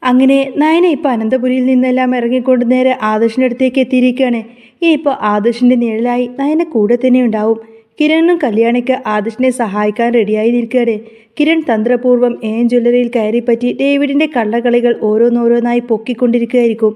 അങ്ങനെ നയന ഇപ്പോൾ അനന്തപുരിയിൽ നിന്നെല്ലാം ഇറങ്ങിക്കൊണ്ട് നേരെ ആദർശിൻ്റെ അടുത്തേക്ക് എത്തിയിരിക്കുകയാണ്. ഇപ്പോൾ ആദർശിൻ്റെ നിഴലായി നയന കൂടെ തന്നെ ഉണ്ടാവും. കിരണും കല്യാണിക്ക് ആദർശിനെ സഹായിക്കാൻ റെഡിയായി നിൽക്കുകയാണ്. കിരൺ തന്ത്രപൂർവ്വം ജ്വല്ലറിയിൽ കയറിപ്പറ്റി ഡേവിഡിൻ്റെ കള്ളക്കളികൾ ഓരോന്നോരോന്നായി പൊക്കിക്കൊണ്ടിരിക്കുകയായിരിക്കും.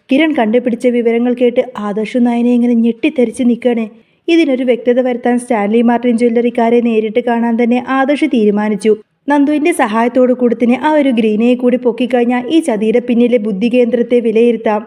കിരൺ കണ്ടുപിടിച്ച വിവരങ്ങൾ കേട്ട് ആദർശും നയനെ ഇങ്ങനെ ഞെട്ടിത്തെറിച്ച് നിൽക്കുകയാണ്. ഇതിനൊരു വ്യക്തത വരുത്താൻ സ്റ്റാൻലി മാർട്ടിൻ ജ്വല്ലറിക്കാരെ നേരിട്ട് കാണാൻ തന്നെ ആദർശ് തീരുമാനിച്ചു. നന്ദുവിൻ്റെ സഹായത്തോടു കൂടി തന്നെ ആ ഒരു ഗ്രീനയെ കൂടി പൊക്കിക്കഴിഞ്ഞാൽ ഈ ചതിയുടെ പിന്നിലെ ബുദ്ധികേന്ദ്രത്തെ വിലയിരുത്താം.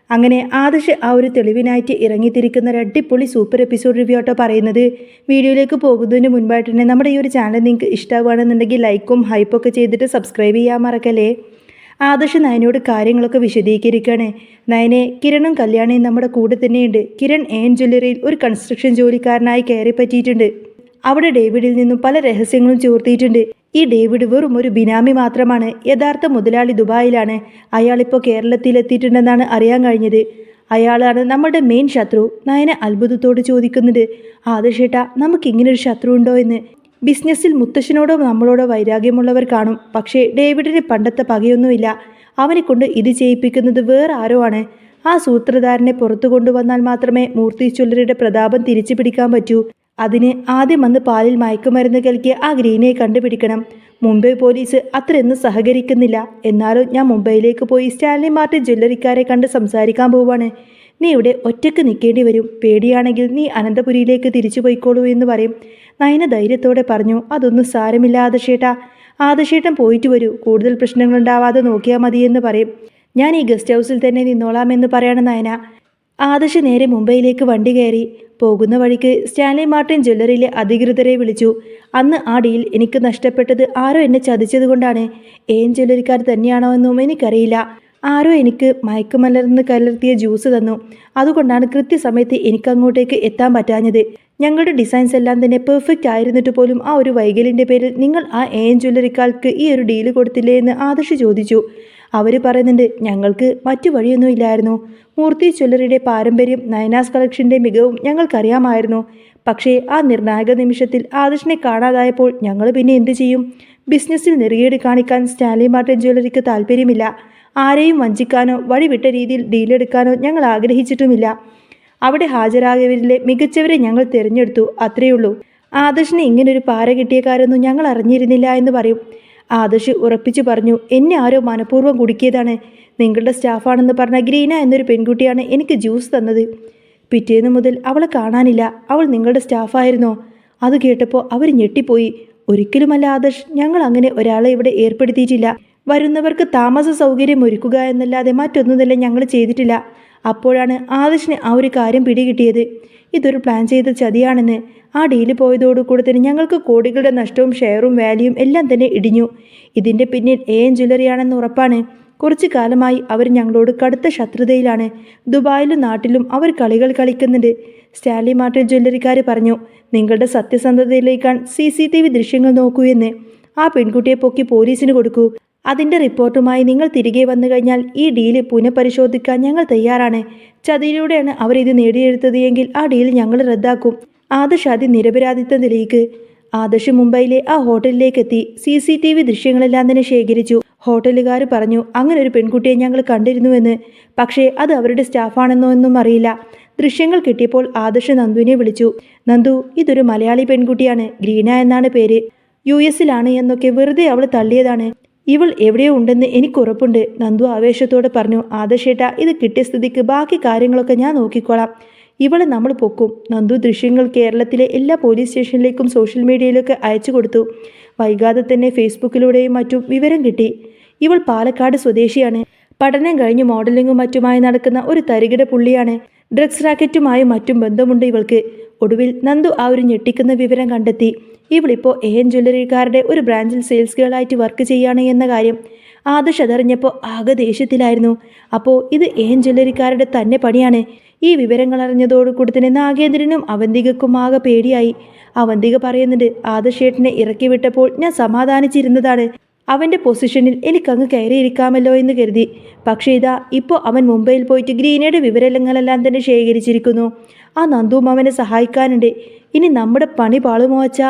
അങ്ങനെ ആദർശ് ആ ഒരു തെളിവിനായിട്ട് ഇറങ്ങിത്തിരിക്കുന്ന ഒരു അടിപൊളി സൂപ്പർ എപ്പിസോഡ് റിവ്യൂ ആട്ടോ പറയുന്നത്. വീഡിയോയിലേക്ക് പോകുന്നതിന് മുൻപായിട്ട് തന്നെ നമ്മുടെ ഈ ഒരു ചാനൽ നിങ്ങൾക്ക് ഇഷ്ടമാണെന്നുണ്ടെങ്കിൽ ലൈക്കും ഹൈപ്പൊക്കെ ചെയ്തിട്ട് സബ്സ്ക്രൈബ് ചെയ്യാൻ മറക്കല്ലേ. ആദർശ് നയനോട് കാര്യങ്ങളൊക്കെ വിശദീകരിക്കുകയാണ്. നയനെ, കിരണും കല്യാണിയും നമ്മുടെ കൂടെ തന്നെയുണ്ട്. കിരൺ ജ്വല്ലറിയിൽ ഒരു കൺസ്ട്രക്ഷൻ ജോലിക്കാരനായി കയറി പറ്റിയിട്ടുണ്ട്. അവിടെ ഡേവിഡിൽ നിന്നും പല രഹസ്യങ്ങളും ചോർത്തിയിട്ടുണ്ട്. ഈ ഡേവിഡ് വെറും ഒരു ബിനാമി മാത്രമാണ്. യഥാർത്ഥ മുതലാളി ദുബായിലാണ്. അയാളിപ്പോൾ കേരളത്തിലെത്തിയിട്ടുണ്ടെന്നാണ് അറിയാൻ കഴിഞ്ഞത്. അയാളാണ് നമ്മുടെ മെയിൻ ശത്രു. നയന അത്ഭുതത്തോട് ചോദിക്കുന്നുണ്ട്, ആദർശേട്ടാ, നമുക്കിങ്ങനൊരു ശത്രു ഉണ്ടോ എന്ന്. ബിസിനസ്സിൽ മുത്തശ്ശനോടോ നമ്മളോടോ വൈരാഗ്യമുള്ളവർ കാണും. പക്ഷേ ഡേവിഡിന് പണ്ടത്തെ പകയൊന്നുമില്ല. അവനെ കൊണ്ട് ഇത് ചെയ്യിപ്പിക്കുന്നത് വേറെ ആരോ ആണ്. ആ സൂത്രധാരനെ പുറത്തു കൊണ്ടുവന്നാൽ മാത്രമേ മൂർത്തി ജ്വല്ലറിയുടെ പ്രതാപം തിരിച്ചു പിടിക്കാൻ പറ്റൂ. അതിന് ആദ്യം വന്ന് പാലിൽ മയക്കുമരുന്ന് കലക്കിയ ആ ഗ്രീനെ കണ്ടുപിടിക്കണം. മുംബൈ പോലീസ് അത്രയൊന്നും സഹകരിക്കുന്നില്ല. എന്നാലും ഞാൻ മുംബൈയിലേക്ക് പോയി സ്റ്റാൻലി മാർട്ടിൻ ജ്വല്ലറിക്കാരെ കണ്ട് സംസാരിക്കാൻ പോവാണ്. നീ ഇവിടെ ഒറ്റയ്ക്ക് നിൽക്കേണ്ടി വരും. പേടിയാണെങ്കിൽ നീ അനന്തപുരിയിലേക്ക് തിരിച്ചു പോയിക്കോളൂ എന്ന് പറയും. നയന ധൈര്യത്തോടെ പറഞ്ഞു, അതൊന്നും സാരമില്ല ആദർശേട്ടാ. ആദർശേട്ടൻ പോയിട്ട് വരൂ. കൂടുതൽ പ്രശ്നങ്ങളുണ്ടാവാതെ നോക്കിയാൽ മതിയെന്ന് പറയും. ഞാൻ ഈ ഗസ്റ്റ് ഹൗസിൽ തന്നെ നിന്നോളാമെന്ന് പറയാണ് നയന. ആദർശ് നേരെ മുംബൈയിലേക്ക് വണ്ടി കയറി. പോകുന്ന വഴിക്ക് സ്റ്റാൻലി മാർട്ടിൻ ജ്വല്ലറിയിലെ അധികൃതരെ വിളിച്ചു. അന്ന് ആ ഡീൽ എനിക്ക് നഷ്ടപ്പെട്ടത് ആരോ എന്നെ ചതിച്ചതുകൊണ്ടാണ്. ജ്വല്ലറിക്കാർ തന്നെയാണോ എന്നും എനിക്കറിയില്ല. ആരോ എനിക്ക് മയക്കുമലർന്ന് കലർത്തിയ ജ്യൂസ് തന്നു. അതുകൊണ്ടാണ് കൃത്യസമയത്ത് എനിക്കങ്ങോട്ടേക്ക് എത്താൻ പറ്റാഞ്ഞത്. ഞങ്ങളുടെ ഡിസൈൻസ് എല്ലാം തന്നെ പെർഫെക്റ്റ് ആയിരുന്നിട്ട് പോലും ആ ഒരു വൈകലിൻ്റെ പേരിൽ നിങ്ങൾ ആ ജ്വല്ലറിക്കാർക്ക് ഈ ഒരു ഡീല് കൊടുത്തില്ലേ എന്ന് ആദർശ് ചോദിച്ചു. അവർ പറയുന്നുണ്ട്, ഞങ്ങൾക്ക് മറ്റു വഴിയൊന്നും ഇല്ലായിരുന്നു. മൂർത്തി ജ്വല്ലറിയുടെ പാരമ്പര്യം, നയനാസ് കളക്ഷൻ്റെ മികവും ഞങ്ങൾക്കറിയാമായിരുന്നു. പക്ഷേ ആ നിർണായക നിമിഷത്തിൽ ആദർശിനെ കാണാതായപ്പോൾ ഞങ്ങൾ പിന്നെ എന്ത് ചെയ്യും? ബിസിനസ്സിൽ നെറുകേട് കാണിക്കാൻ സ്റ്റാൻലി മാർട്ടിൻ ജ്വല്ലറിക്ക് താല്പര്യമില്ല. ആരെയും വഞ്ചിക്കാനോ വഴിവിട്ട രീതിയിൽ ഡീലെടുക്കാനോ ഞങ്ങൾ ആഗ്രഹിച്ചിട്ടുമില്ല. അവിടെ ഹാജരായവരിലെ മികച്ചവരെ ഞങ്ങൾ തിരഞ്ഞെടുത്തു, അത്രയുള്ളൂ. ആദർശിന് ഇങ്ങനൊരു പാര കിട്ടിയ കാര്യമൊന്നും ഞങ്ങൾ അറിഞ്ഞിരുന്നില്ല എന്ന് പറയും. ആദർശ് ഉറപ്പിച്ചു പറഞ്ഞു, എന്നെ ആരോ മനഃപൂർവ്വം കുടുക്കിയതാണ്. നിങ്ങളുടെ സ്റ്റാഫാണെന്ന് പറഞ്ഞ ഗ്രീന എന്നൊരു പെൺകുട്ടിയാണ് എനിക്ക് ജ്യൂസ് തന്നത്. പിറ്റേന്ന് മുതൽ അവളെ കാണാനില്ല. അവൾ നിങ്ങളുടെ സ്റ്റാഫായിരുന്നോ? അത് കേട്ടപ്പോൾ അവർ ഞെട്ടിപ്പോയി. ഒരിക്കലുമല്ല ആദർശ്, ഞങ്ങൾ അങ്ങനെ ഒരാളെ ഇവിടെ ഏർപ്പെടുത്തിയിട്ടില്ല. വരുന്നവർക്ക് താമസ സൗകര്യം ഒരുക്കുക എന്നല്ലാതെ മറ്റൊന്നും തന്നെ ഞങ്ങൾ ചെയ്തിട്ടില്ല. അപ്പോഴാണ് ആദർശിന് ആ ഒരു കാര്യം പിടികിട്ടിയത്. ഇതൊരു പ്ലാൻ ചെയ്ത ചതിയാണെന്ന്. ആ ഡീല് പോയതോടുകൂടി തന്നെ ഞങ്ങൾക്ക് കോടികളുടെ നഷ്ടവും ഷെയറും വാല്യൂവും എല്ലാം തന്നെ ഇടിഞ്ഞു. ഇതിൻ്റെ പിന്നിൽ ജ്വല്ലറിയാണെന്ന് ഉറപ്പാണ്. കുറച്ചു കാലമായി അവർ ഞങ്ങളോട് കടുത്ത ശത്രുതയിലാണ്. ദുബായിലും നാട്ടിലും അവർ കളികൾ കളിക്കുന്നുണ്ട്. സ്റ്റാൻലി മാർട്ടിൻ ജ്വല്ലറിക്കാർ പറഞ്ഞു, നിങ്ങളുടെ സത്യസന്ധതയിലേക്കാണ് CCTV ദൃശ്യങ്ങൾ നോക്കൂ എന്ന്. ആ പെൺകുട്ടിയെ പൊക്കി പോലീസിന് കൊടുക്കൂ. അതിൻ്റെ റിപ്പോർട്ടുമായി നിങ്ങൾ തിരികെ വന്നു കഴിഞ്ഞാൽ ഈ ഡീല് പുനഃപരിശോധിക്കാൻ ഞങ്ങൾ തയ്യാറാണ്. ചതിയിലൂടെയാണ് അവർ ഇത് നേടിയെടുത്തത് എങ്കിൽ ആ ഡീൽ ഞങ്ങൾ റദ്ദാക്കും. ആദർശ് ആദ്യം നിരപരാധിത്വം തെളിയിക്ക്. ആദർശ് മുംബൈയിലെ ആ ഹോട്ടലിലേക്ക് എത്തി. CCTV ദൃശ്യങ്ങളെല്ലാം തന്നെ ശേഖരിച്ചു. ഹോട്ടലുകാർ പറഞ്ഞു, അങ്ങനെ ഒരു പെൺകുട്ടിയെ ഞങ്ങൾ കണ്ടിരുന്നുവെന്ന്. പക്ഷേ അത് അവരുടെ സ്റ്റാഫാണെന്നോ എന്നും അറിയില്ല. ദൃശ്യങ്ങൾ കിട്ടിയപ്പോൾ ആദർശ് നന്ദുവിനെ വിളിച്ചു. നന്ദു, ഇതൊരു മലയാളി പെൺകുട്ടിയാണ്. ഗ്രീന എന്നാണ് പേര്. US-ലാണ് എന്നൊക്കെ വെറുതെ അവൾ തള്ളിയതാണ്. ഇവൾ എവിടെയോ ഉണ്ടെന്ന് എനിക്കുറപ്പുണ്ട്. നന്ദു ആവേശത്തോടെ പറഞ്ഞു. ആദർശേട്ടാ, ഇത് കിട്ടിയ സ്ഥിതിക്ക് ബാക്കി കാര്യങ്ങളൊക്കെ ഞാൻ നോക്കിക്കോളാം. ഇവളെ നമ്മൾ പൊക്കും. നന്ദു ദൃശ്യങ്ങൾ കേരളത്തിലെ എല്ലാ പോലീസ് സ്റ്റേഷനിലേക്കും സോഷ്യൽ മീഡിയയിലൊക്കെ അയച്ചു കൊടുത്തു. വൈകാതെ തന്നെ ഫേസ്ബുക്കിലൂടെയും മറ്റും വിവരം കിട്ടി. ഇവൾ പാലക്കാട് സ്വദേശിയാണ്. പഠനം കഴിഞ്ഞ് മോഡലിങ്ങും മറ്റുമായി നടക്കുന്ന ഒരു തരികിട പുള്ളിയാണ്. ഡ്രഗ്സ് റാക്കറ്റുമായും മറ്റും ബന്ധമുണ്ട് ഇവൾക്ക്. ഒടുവിൽ നന്ദു ആ ഒരു ഞെട്ടിക്കുന്ന വിവരം കണ്ടെത്തി. ഇവളിപ്പോൾ ജ്വല്ലറിക്കാരുടെ ഒരു ബ്രാഞ്ചിൽ സെയിൽസ് ഗേളായിട്ട് വർക്ക് ചെയ്യാണ് എന്ന കാര്യം. ആദർശ് അതറിഞ്ഞപ്പോൾ ആകെ ദേഷ്യത്തിലായിരുന്നു. അപ്പോൾ ഇത് ജ്വല്ലറിക്കാരുടെ തന്നെ പണിയാണ്. ഈ വിവരങ്ങൾ അറിഞ്ഞതോടുകൂടി തന്നെ നാഗേന്ദ്രനും അവന്തികക്കും ആകെ പേടിയായി. അവന്തിക പറയുന്നുണ്ട്, ആദർശേട്ടനെ ഇറക്കി വിട്ടപ്പോൾ ഞാൻ സമാധാനിച്ചിരുന്നതാണ്. അവൻ്റെ പൊസിഷനിൽ എനിക്കങ്ങ് കയറിയിരിക്കാമല്ലോ എന്ന് കരുതി. പക്ഷേ ഇതാ ഇപ്പോൾ അവൻ മുംബൈയിൽ പോയിട്ട് ഗ്രീനയുടെ വിവരങ്ങളെല്ലാം തന്നെ ശേഖരിച്ചിരിക്കുന്നു. ആ നന്ദുവും അവനെ സഹായിക്കാനുണ്ട്. ഇനി നമ്മുടെ പണി പാളുമോ അച്ഛാ?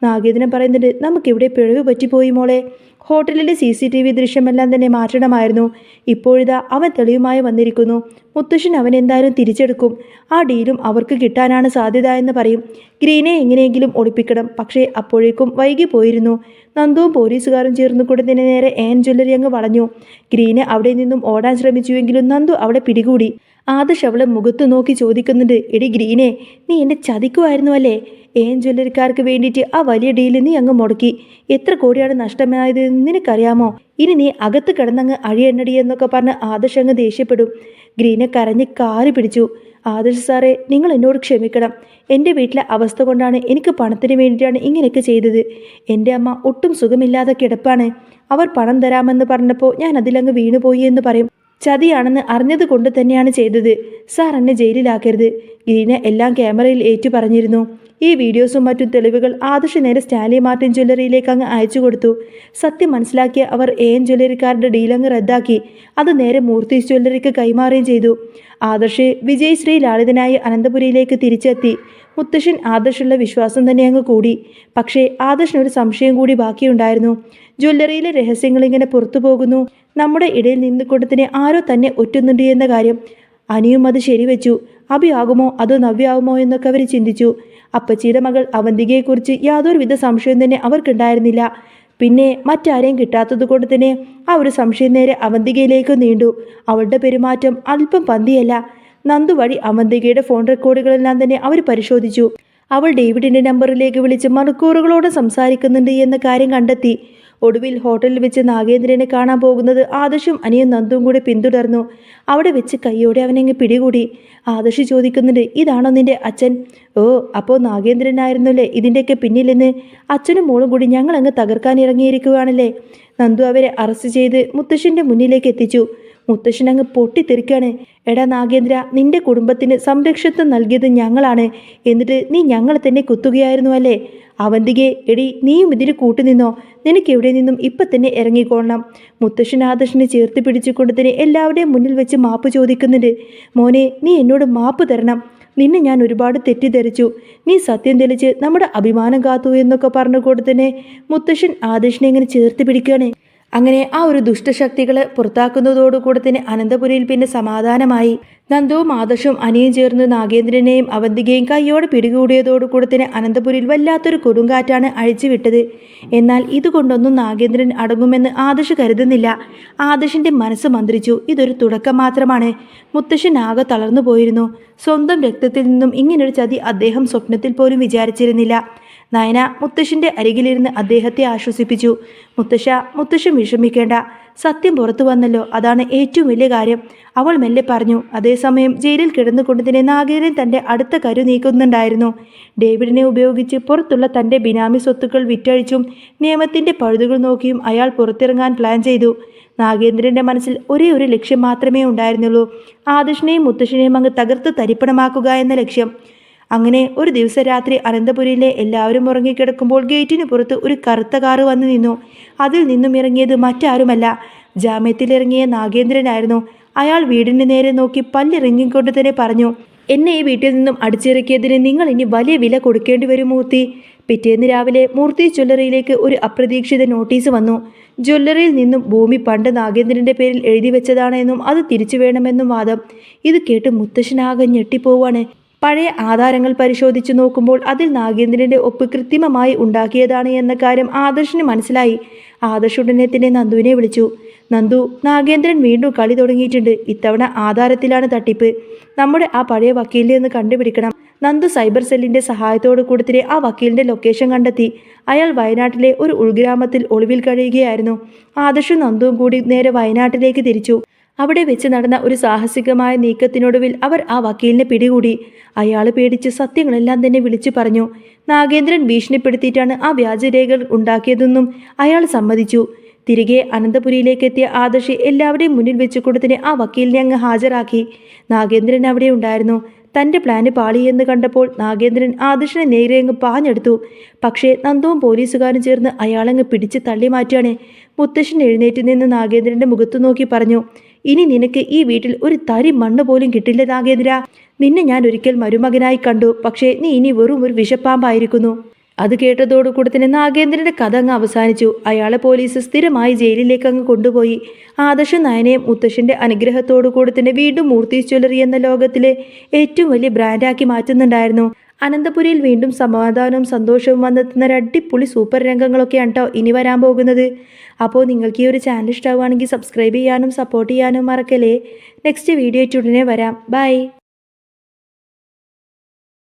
നാഗേന്ദ്രൻ പറയുന്നുണ്ട്, നമുക്കിവിടെ പിഴവ് പറ്റിപ്പോയി മോളെ. ഹോട്ടലിലെ CCTV ദൃശ്യമെല്ലാം തന്നെ മാറ്റണമായിരുന്നു. ഇപ്പോഴിതാ അവൻ തെളിവുമായി വന്നിരിക്കുന്നു. മുത്തശ്ശൻ അവൻ എന്തായാലും തിരിച്ചെടുക്കും. ആ ഡീലും അവർക്ക് കിട്ടാനാണ് സാധ്യത എന്ന് പറയും. ഗ്രീനെ എങ്ങനെയെങ്കിലും ഒളിപ്പിക്കണം. പക്ഷേ അപ്പോഴേക്കും വൈകി പോയിരുന്നു. നന്ദുവും പോലീസുകാരും ചേർന്നുകൊണ്ട് തന്നെ നേരെ AN ജ്വല്ലറി അങ്ങ് വളഞ്ഞു. ഗ്രീനെ അവിടെ നിന്നും ഓടാൻ ശ്രമിച്ചുവെങ്കിലും നന്ദു അവളെ പിടികൂടി. ആദർശ് അവളെ മുഖത്ത് നോക്കി ചോദിക്കുന്നുണ്ട്, എടി ഗ്രീനെ, നീ എന്നെ ചതിക്കുമായിരുന്നു അല്ലേ? AN ജ്വല്ലറിക്കാർക്ക് വേണ്ടിയിട്ട് ആ വലിയ ഡീല് നീ അങ്ങ് മുടക്കി. എത്ര കോടിയാണ് നഷ്ടമായത് നിനക്കറിയാമോ? ഇനി നീ അകത്ത് കിടന്നങ്ങ് അഴിയെണ്ണടി എന്നൊക്കെ പറഞ്ഞ് ആദർശ് അങ്ങ് ദേഷ്യപ്പെടും. ഗ്രീനെ കരഞ്ഞ് കാറി പിടിച്ചു. ആദർശ് സാറേ, നിങ്ങൾ എന്നോട് ക്ഷമിക്കണം. എൻ്റെ വീട്ടിലെ അവസ്ഥ കൊണ്ടാണ്, എനിക്ക് പണത്തിന് വേണ്ടിയിട്ടാണ് ഇങ്ങനെയൊക്കെ ചെയ്തത്. എൻ്റെ അമ്മ ഒട്ടും സുഖമില്ലാതെ കിടപ്പാണ്. അവർ പണം തരാമെന്ന് പറഞ്ഞപ്പോൾ ഞാൻ അതിലങ്ങ് വീണുപോയി എന്ന് പറയും. ചതിയാണെന്ന് അറിഞ്ഞത് കൊണ്ട് തന്നെയാണ് ചെയ്തത്. സാർ എന്നെ ജയിലിലാക്കരുത്. ഗ്രീന എല്ലാം ക്യാമറയിൽ ഏറ്റു പറഞ്ഞിരുന്നു. ഈ വീഡിയോസും മറ്റും തെളിവുകൾ ആദർശ് നേരെ സ്റ്റാൻലി മാർട്ടിൻ ജ്വല്ലറിയിലേക്ക് അങ്ങ് അയച്ചു കൊടുത്തു. സത്യം മനസ്സിലാക്കിയ അവർ AN ജ്വല്ലറിക്കാരുടെ ഡീലങ്ങ് റദ്ദാക്കി അത് നേരെ മൂർത്തീസ് ജ്വല്ലറിക്ക് കൈമാറുകയും ചെയ്തു. ആദർശ് വിജയശ്രീ ലാളിതനായി അനന്തപുരിയിലേക്ക് തിരിച്ചെത്തി. മുത്തശ്ശൻ ആദർശുള്ള വിശ്വാസം തന്നെ അങ്ങ് കൂടി. പക്ഷേ ആദർശിനൊരു സംശയം കൂടി ബാക്കിയുണ്ടായിരുന്നു. ജ്വല്ലറിയിലെ രഹസ്യങ്ങൾ ഇങ്ങനെ പുറത്തു പോകുന്നു, നമ്മുടെ ഇടയിൽ നിന്നുകൊണ്ട് തന്നെ ആരോ തന്നെ ഒറ്റുന്നുണ്ട് എന്ന കാര്യം. അനിയും അത് ശരിവെച്ചു. അഭി ആകുമോ അതോ നവ്യാകുമോ എന്നൊക്കെ അവർ ചിന്തിച്ചു. അപ്പച്ചിയുടെ മകൾ അവന്തികയെക്കുറിച്ച് യാതൊരുവിധ സംശയം തന്നെ അവർക്കുണ്ടായിരുന്നില്ല. പിന്നെ മറ്റാരെയും കിട്ടാത്തത് കൊണ്ട് തന്നെ ആ ഒരു സംശയം നേരെ അവന്തികയിലേക്ക് നീണ്ടു. അവളുടെ പെരുമാറ്റം അല്പം പന്തിയല്ല. നന്ദു വഴി അവന്തികയുടെ ഫോൺ റെക്കോർഡുകളെല്ലാം തന്നെ അവർ പരിശോധിച്ചു. അവൾ ഡേവിഡിൻ്റെ നമ്പറിലേക്ക് വിളിച്ച് മണിക്കൂറുകളോടെ സംസാരിക്കുന്നുണ്ട് എന്ന കാര്യം കണ്ടെത്തി. ഒടുവിൽ ഹോട്ടലിൽ വെച്ച് നാഗേന്ദ്രനെ കാണാൻ പോകുന്നത് ആദർശും അനിയും നന്ദുവും കൂടി പിന്തുടർന്നു. അവിടെ വെച്ച് കൈയോടെ അവനെങ്ങ് പിടികൂടി. ആദർശ് ചോദിക്കുന്നുണ്ട്, ഇതാണോ നിന്റെ അച്ഛൻ? ഓ, അപ്പോൾ നാഗേന്ദ്രനായിരുന്നല്ലേ ഇതിൻ്റെയൊക്കെ പിന്നിലെന്ന്? അച്ഛനും മോളും കൂടി ഞങ്ങളങ്ങ് തകർക്കാൻ ഇറങ്ങിയിരിക്കുകയാണല്ലേ? നന്ദു അവരെ അറസ്റ്റ് ചെയ്ത് മുത്തശ്ശൻ്റെ മുന്നിലേക്ക് എത്തിച്ചു. മുത്തശ്ശൻ അങ്ങ് പൊട്ടിത്തെറിക്കാണ്. എടാ നാഗേന്ദ്ര, നിന്റെ കുടുംബത്തിന് സംരക്ഷണം നൽകിയത് ഞങ്ങളാണ്. എന്നിട്ട് നീ ഞങ്ങളെ തന്നെ കുത്തുകയായിരുന്നു അല്ലേ? അവന്തികെ, എടി, നീയും ഇതിന് കൂട്ടുനിന്നോ? നിനക്ക് എവിടെ നിന്നും ഇപ്പം തന്നെ ഇറങ്ങിക്കൊള്ളണം. മുത്തശ്ശൻ ആദർശിനെ ചേർത്ത് പിടിച്ചുകൊണ്ട് തന്നെ എല്ലാവരുടെയും മുന്നിൽ വെച്ച് മാപ്പ് ചോദിക്കുന്നുണ്ട്. മോനെ, നീ എന്നോട് മാപ്പ് തരണം. നിന്നെ ഞാൻ ഒരുപാട് തെറ്റിദ്ധരിച്ചു. നീ സത്യം തെളിച്ച് നമ്മുടെ അഭിമാനം കാത്തു എന്നൊക്കെ പറഞ്ഞുകൊണ്ട് തന്നെ മുത്തശ്ശൻ ആദർശിനെ ഇങ്ങനെ ചേർത്ത് പിടിക്കുകയാണ്. അങ്ങനെ ആ ഒരു ദുഷ്ടശക്തികളെ പുറത്താക്കുന്നതോടുകൂടെ തന്നെ അനന്തപുരിയിൽ പിന്നെ സമാധാനമായി. നന്ദുവും ആദർശും അനിയും ചേർന്ന് നാഗേന്ദ്രനെയും അവന്തികയും കൈയോടെ പിടികൂടിയതോടുകൂടെ തന്നെ അനന്തപുരിയിൽ വല്ലാത്തൊരു കൊടുങ്കാറ്റാണ് അഴിച്ചുവിട്ടത്. എന്നാൽ ഇതുകൊണ്ടൊന്നും നാഗേന്ദ്രൻ അടങ്ങുമെന്ന് ആദർശ് കരുതുന്നില്ല. ആദർശിൻ്റെ മനസ്സ് മന്ത്രിച്ചു. ഇതൊരു തുടക്കം മാത്രമാണ്. മുത്തശ്ശൻ ആകെ തളർന്നു പോയിരുന്നു. സ്വന്തം രക്തത്തിൽ നിന്നും ഇങ്ങനൊരു ചതി അദ്ദേഹം സ്വപ്നത്തിൽ പോലും വിചാരിച്ചിരുന്നില്ല. നയന മുത്തശ്ശൻ്റെ അരികിലിരുന്ന് അദ്ദേഹത്തെ ആശ്വസിപ്പിച്ചു. മുത്തശ്ശൻ വിഷമിക്കേണ്ട. സത്യം പുറത്തു വന്നല്ലോ, അതാണ് ഏറ്റവും വലിയ കാര്യം, അവൾ മെല്ലെ പറഞ്ഞു. അതേസമയം ജയിലിൽ കിടന്നുകൊണ്ട് തന്നെ നാഗേന്ദ്രൻ തൻ്റെ അടുത്ത കരു നീക്കുന്നുണ്ടായിരുന്നു. ഡേവിഡിനെ ഉപയോഗിച്ച് പുറത്തുള്ള തൻ്റെ ബിനാമി സ്വത്തുക്കൾ വിറ്റഴിച്ചും നിയമത്തിൻ്റെ പഴുതുകൾ നോക്കിയും അയാൾ പുറത്തിറങ്ങാൻ പ്ലാൻ ചെയ്തു. നാഗേന്ദ്രൻ്റെ മനസ്സിൽ ഒരേ ഒരു ലക്ഷ്യം മാത്രമേ ഉണ്ടായിരുന്നുള്ളൂ, ആദർശിനെയും മുത്തശ്ശനെയും അങ്ങ് തകർത്ത് തരിപ്പണമാക്കുക എന്ന ലക്ഷ്യം. അങ്ങനെ ഒരു ദിവസം രാത്രി അനന്തപുരിയിലെ എല്ലാവരും ഉറങ്ങിക്കിടക്കുമ്പോൾ ഗേറ്റിന് പുറത്ത് ഒരു കറുത്ത കാറ് വന്നു നിന്നു. അതിൽ നിന്നും ഇറങ്ങിയത് മറ്റാരുമല്ല, ജാമ്യത്തിലിറങ്ങിയ നാഗേന്ദ്രനായിരുന്നു. അയാൾ വീടിന് നേരെ നോക്കി പല്ലിറങ്ങിക്കൊണ്ട് തന്നെ പറഞ്ഞു, എന്നെ ഈ വീട്ടിൽ നിന്നും അടിച്ചിറക്കിയതിന് നിങ്ങൾ ഇനി വലിയ വില കൊടുക്കേണ്ടി വരും മൂർത്തി. പിറ്റേന്ന് രാവിലെ മൂർത്തി ജ്വല്ലറിയിലേക്ക് ഒരു അപ്രതീക്ഷിത നോട്ടീസ് വന്നു. ജ്വല്ലറിയിൽ നിന്നും ഭൂമി പണ്ട് നാഗേന്ദ്രൻ്റെ പേരിൽ എഴുതി വെച്ചതാണെന്നും അത് തിരിച്ചു വേണമെന്നും വാദം. ഇത് കേട്ട് മുത്തശ്ശനാകെ ഞെട്ടിപ്പോവാണ്. പഴയ ആധാരങ്ങൾ പരിശോധിച്ചു നോക്കുമ്പോൾ അതിൽ നാഗേന്ദ്രൻ്റെ ഒപ്പ് കൃത്രിമമായി ഉണ്ടാക്കിയതാണ് എന്ന കാര്യം ആദർശിന് മനസ്സിലായി. ആദർശ് ഉടനെ തന്നെ നന്ദുവിനെ വിളിച്ചു. നന്ദു, നാഗേന്ദ്രൻ വീണ്ടും കളി തുടങ്ങിയിട്ടുണ്ട്. ഇത്തവണ ആധാരത്തിലാണ് തട്ടിപ്പ്. നമ്മുടെ ആ പഴയ വക്കീലിനെ ഒന്ന് കണ്ടുപിടിക്കണം. നന്ദു സൈബർ സെല്ലിൻ്റെ സഹായത്തോടു കൂടി ആ വക്കീലിൻ്റെ ലൊക്കേഷൻ കണ്ടെത്തി. അയാൾ വയനാട്ടിലെ ഒരു ഉൾഗ്രാമത്തിൽ ഒളിവിൽ കഴിയുകയായിരുന്നു. ആദർശും നന്ദുവും കൂടി നേരെ വയനാട്ടിലേക്ക് തിരിച്ചു. അവിടെ വെച്ച് നടന്ന ഒരു സാഹസികമായ നീക്കത്തിനൊടുവിൽ അവർ ആ വക്കീലിനെ പിടികൂടി. അയാൾ പേടിച്ച് സത്യങ്ങളെല്ലാം തന്നെ വിളിച്ചു പറഞ്ഞു. നാഗേന്ദ്രൻ ഭീഷണിപ്പെടുത്തിയിട്ടാണ് ആ വ്യാജരേഖകൾ ഉണ്ടാക്കിയതെന്നും അയാൾ സമ്മതിച്ചു. തിരികെ അനന്തപുരിയിലേക്ക് എത്തിയ ആദർശ് എല്ലാവരുടെയും മുന്നിൽ വെച്ചുകൊണ്ട് തന്നെ ആ വക്കീലിനെ അങ്ങ് ഹാജരാക്കി. നാഗേന്ദ്രൻ അവിടെ ഉണ്ടായിരുന്നു. തൻ്റെ പ്ലാന് പാളിയെന്ന് കണ്ടപ്പോൾ നാഗേന്ദ്രൻ ആദർശിനെ നേരെ അങ്ങ് പാഞ്ഞെടുത്തു. പക്ഷേ നന്ദുവും പോലീസുകാരും ചേർന്ന് അയാളങ്ങ് പിടിച്ച് തള്ളി മാറ്റുകയാണ്. മുത്തശ്ശൻ എഴുന്നേറ്റ് നിന്ന് നാഗേന്ദ്രൻ്റെ മുഖത്തു നോക്കി പറഞ്ഞു, ഇനി നിനക്ക് ഈ വീട്ടിൽ ഒരു തരി മണ്ണ് പോലും കിട്ടില്ല നാഗേന്ദ്ര. നിന്നെ ഞാൻ ഒരിക്കൽ മരുമകനായി കണ്ടു, പക്ഷേ നീ ഇനി വെറും ഒരു വിഷപ്പാമ്പായിരിക്കുന്നു. അത് കേട്ടതോടുകൂടി തന്നെ നാഗേന്ദ്രന്റെ കഥ അങ്ങ് അവസാനിച്ചു. അയാളെ പോലീസ് സ്ഥിരമായി ജയിലിലേക്ക് അങ്ങ് കൊണ്ടുപോയി. ആദർശും നയനയും മുത്തശ്ശന്റെ അനുഗ്രഹത്തോടു കൂടി തന്നെ വീണ്ടും മൂർത്തീസ് ജ്വല്ലറി എന്ന ലോകത്തിലെ ഏറ്റവും വലിയ ബ്രാൻഡാക്കി മാറ്റുന്നുണ്ടായിരുന്നു. അനന്തപുരിയിൽ വീണ്ടും സമാധാനവും സന്തോഷവും വന്നെത്തുന്ന ഒരു അടിപൊളി സൂപ്പർ രംഗങ്ങളൊക്കെയാണ് കേട്ടോ ഇനി വരാൻ പോകുന്നത്. അപ്പോൾ നിങ്ങൾക്ക് ഈ ഒരു ചാനൽ ഇഷ്ടമാവുകയാണെങ്കിൽ സബ്സ്ക്രൈബ് ചെയ്യാനും സപ്പോർട്ട് ചെയ്യാനും മറക്കല്ലേ. നെക്സ്റ്റ് വീഡിയോ ആയിട്ട് ഉടനെ വരാം. ബൈ.